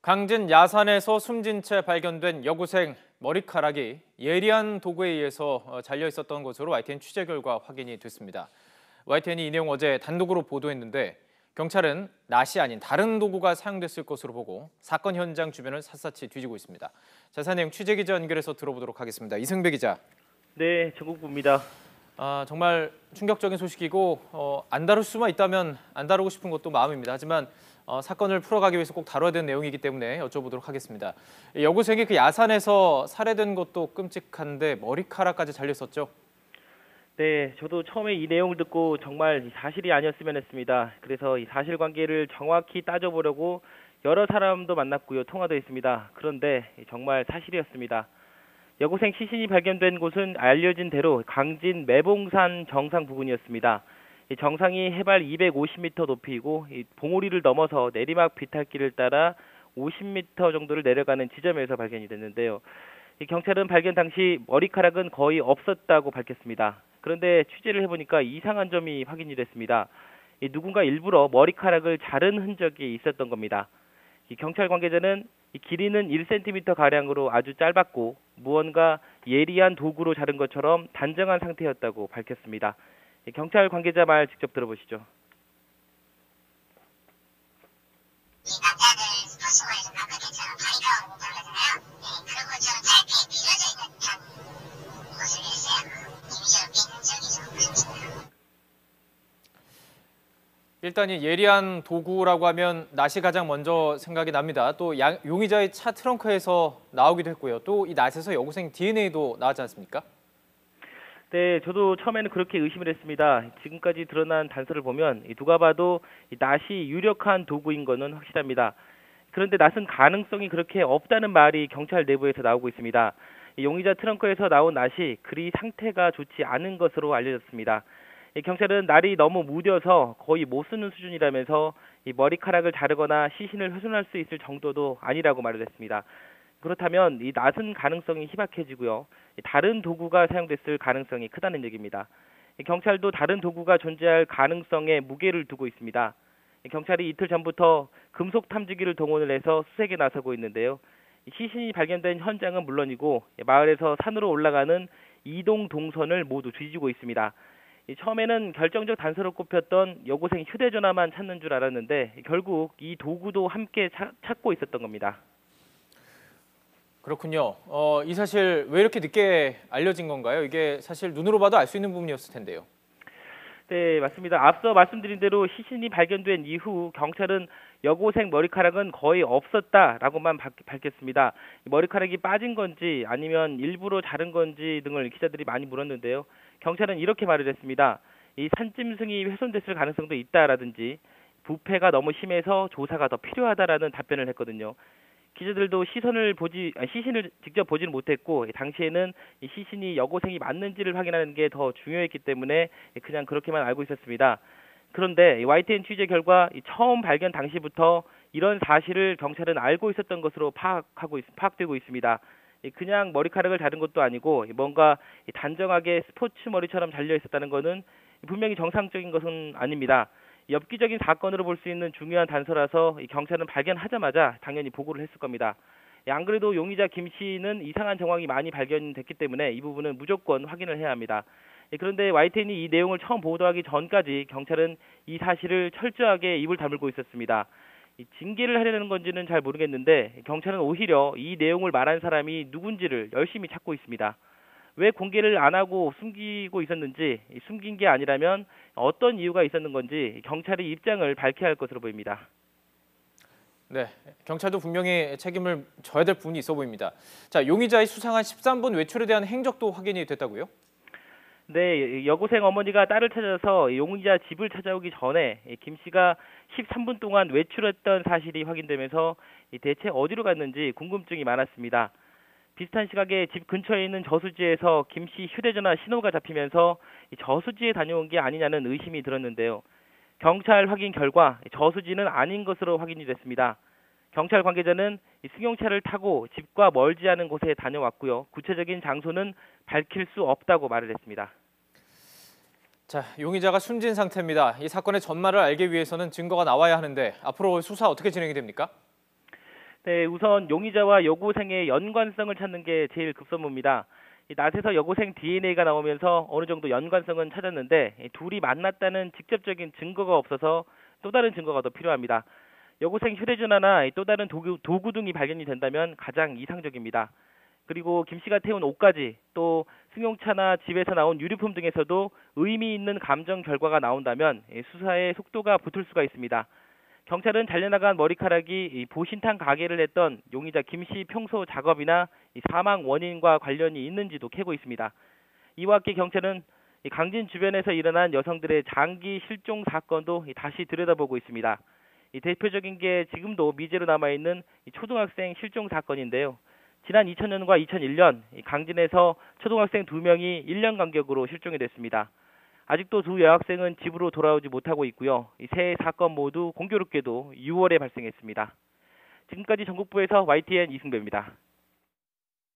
강진 야산에서 숨진 채 발견된 여고생 머리카락이 예리한 도구에 의해서 잘려 있었던 것으로 YTN 취재 결과 확인이 됐습니다. YTN이 이 내용 어제 단독으로 보도했는데 경찰은 낫이 아닌 다른 도구가 사용됐을 것으로 보고 사건 현장 주변을 샅샅이 뒤지고 있습니다. 자세한 내용 취재 기자 연결해서 들어보도록 하겠습니다. 이승배 기자. 네, 정국부입니다. 정말 충격적인 소식이고 안 다룰 수만 있다면 안 다루고 싶은 것도 마음입니다. 하지만 사건을 풀어가기 위해서 꼭 다뤄야 되는 내용이기 때문에 여쭤보도록 하겠습니다. 여고생이 그 야산에서 살해된 것도 끔찍한데 머리카락까지 잘렸었죠? 네, 저도 처음에 이 내용을 듣고 정말 사실이 아니었으면 했습니다. 그래서 이 사실관계를 정확히 따져보려고 여러 사람도 만났고요, 통화도 했습니다. 그런데 정말 사실이었습니다. 여고생 시신이 발견된 곳은 알려진 대로 강진 매봉산 정상 부근이었습니다. 이 정상이 해발 250m 높이고 이 봉우리를 넘어서 내리막 비탈길을 따라 50m 정도를 내려가는 지점에서 발견이 됐는데요. 이 경찰은 발견 당시 머리카락은 거의 없었다고 밝혔습니다. 그런데 취재를 해보니까 이상한 점이 확인이 됐습니다. 이 누군가 일부러 머리카락을 자른 흔적이 있었던 겁니다. 이 경찰 관계자는 이 길이는 1cm 가량으로 아주 짧았고 무언가 예리한 도구로 자른 것처럼 단정한 상태였다고 밝혔습니다. 경찰 관계자 말 직접 들어보시죠. 이 남자들 스포츠몰에서 남자들처럼 다리가 없는 거잖아요. 그런 것처럼 짧게 밀어져 있는 듯한 옷을 했어요. 이미지가 민족이죠. 일단 이 예리한 도구라고 하면 낫이 가장 먼저 생각이 납니다. 또 용의자의 차 트렁크에서 나오기도 했고요. 또 이 낫에서 여고생 DNA도 나왔지 않습니까? 네, 저도 처음에는 그렇게 의심을 했습니다. 지금까지 드러난 단서를 보면 누가 봐도 낫이 유력한 도구인 것은 확실합니다. 그런데 낫은 가능성이 그렇게 없다는 말이 경찰 내부에서 나오고 있습니다. 용의자 트렁크에서 나온 낫이 그리 상태가 좋지 않은 것으로 알려졌습니다. 경찰은 날이 너무 무뎌서 거의 못 쓰는 수준이라면서 이 머리카락을 자르거나 시신을 훼손할 수 있을 정도도 아니라고 말을 했습니다. 그렇다면 이 낫은 가능성이 희박해지고요. 다른 도구가 사용됐을 가능성이 크다는 얘기입니다. 경찰도 다른 도구가 존재할 가능성에 무게를 두고 있습니다. 경찰이 이틀 전부터 금속 탐지기를 동원을 해서 수색에 나서고 있는데요. 시신이 발견된 현장은 물론이고 마을에서 산으로 올라가는 이동 동선을 모두 뒤지고 있습니다. 처음에는 결정적 단서로 꼽혔던 여고생 휴대전화만 찾는 줄 알았는데 결국 이 도구도 함께 찾고 있었던 겁니다. 그렇군요. 이 사실 왜 이렇게 늦게 알려진 건가요? 이게 사실 눈으로 봐도 알 수 있는 부분이었을 텐데요. 네, 맞습니다. 앞서 말씀드린 대로 시신이 발견된 이후 경찰은 여고생 머리카락은 거의 없었다라고만 밝혔습니다. 머리카락이 빠진 건지 아니면 일부러 자른 건지 등을 기자들이 많이 물었는데요. 경찰은 이렇게 말을 했습니다. 이 산짐승이 훼손됐을 가능성도 있다라든지 부패가 너무 심해서 조사가 더 필요하다라는 답변을 했거든요. 기자들도 시신을 직접 보지는 못했고 당시에는 이 시신이 여고생이 맞는지를 확인하는 게 더 중요했기 때문에 그냥 그렇게만 알고 있었습니다. 그런데 YTN 취재 결과 처음 발견 당시부터 이런 사실을 경찰은 알고 있었던 것으로 파악되고 있습니다. 그냥 머리카락을 자른 것도 아니고 뭔가 단정하게 스포츠 머리처럼 잘려 있었다는 것은 분명히 정상적인 것은 아닙니다. 엽기적인 사건으로 볼 수 있는 중요한 단서라서 경찰은 발견하자마자 당연히 보고를 했을 겁니다. 안 그래도 용의자 김 씨는 이상한 정황이 많이 발견됐기 때문에 이 부분은 무조건 확인을 해야 합니다. 그런데 YTN이 이 내용을 처음 보도하기 전까지 경찰은 이 사실을 철저하게 입을 다물고 있었습니다. 징계를 하려는 건지는 잘 모르겠는데 경찰은 오히려 이 내용을 말한 사람이 누군지를 열심히 찾고 있습니다. 왜 공개를 안 하고 숨기고 있었는지, 숨긴 게 아니라면 어떤 이유가 있었는 건지 경찰이 입장을 밝혀야 할 것으로 보입니다. 네, 경찰도 분명히 책임을 져야 될 부분이 있어 보입니다. 자, 용의자의 수상한 13번 외출에 대한 행적도 확인이 됐다고요? 네, 여고생 어머니가 딸을 찾아서 용의자 집을 찾아오기 전에 김 씨가 13분 동안 외출했던 사실이 확인되면서 대체 어디로 갔는지 궁금증이 많았습니다. 비슷한 시각에 집 근처에 있는 저수지에서 김 씨 휴대전화 신호가 잡히면서 저수지에 다녀온 게 아니냐는 의심이 들었는데요. 경찰 확인 결과 저수지는 아닌 것으로 확인이 됐습니다. 경찰 관계자는 승용차를 타고 집과 멀지 않은 곳에 다녀왔고요. 구체적인 장소는 밝힐 수 없다고 말을 했습니다. 자, 용의자가 숨진 상태입니다. 이 사건의 전말을 알기 위해서는 증거가 나와야 하는데 앞으로 수사 어떻게 진행이 됩니까? 네, 우선 용의자와 여고생의 연관성을 찾는 게 제일 급선무입니다. 이 낫에서 여고생 DNA가 나오면서 어느 정도 연관성은 찾았는데 이 둘이 만났다는 직접적인 증거가 없어서 또 다른 증거가 더 필요합니다. 여고생 휴대전화나 또 다른 도구 등이 발견이 된다면 가장 이상적입니다. 그리고 김 씨가 태운 옷까지 또 승용차나 집에서 나온 유류품 등에서도 의미 있는 감정 결과가 나온다면 수사의 속도가 붙을 수가 있습니다. 경찰은 잘려나간 머리카락이 보신탕 가게를 했던 용의자 김 씨 평소 작업이나 사망 원인과 관련이 있는지도 캐고 있습니다. 이와 함께 경찰은 강진 주변에서 일어난 여성들의 장기 실종 사건도 다시 들여다보고 있습니다. 대표적인 게 지금도 미제로 남아있는 초등학생 실종 사건인데요. 지난 2000년과 2001년 강진에서 초등학생 2명이 1년 간격으로 실종이 됐습니다. 아직도 두 여학생은 집으로 돌아오지 못하고 있고요. 이 세 사건 모두 공교롭게도 6월에 발생했습니다. 지금까지 전국부에서 YTN 이승배입니다.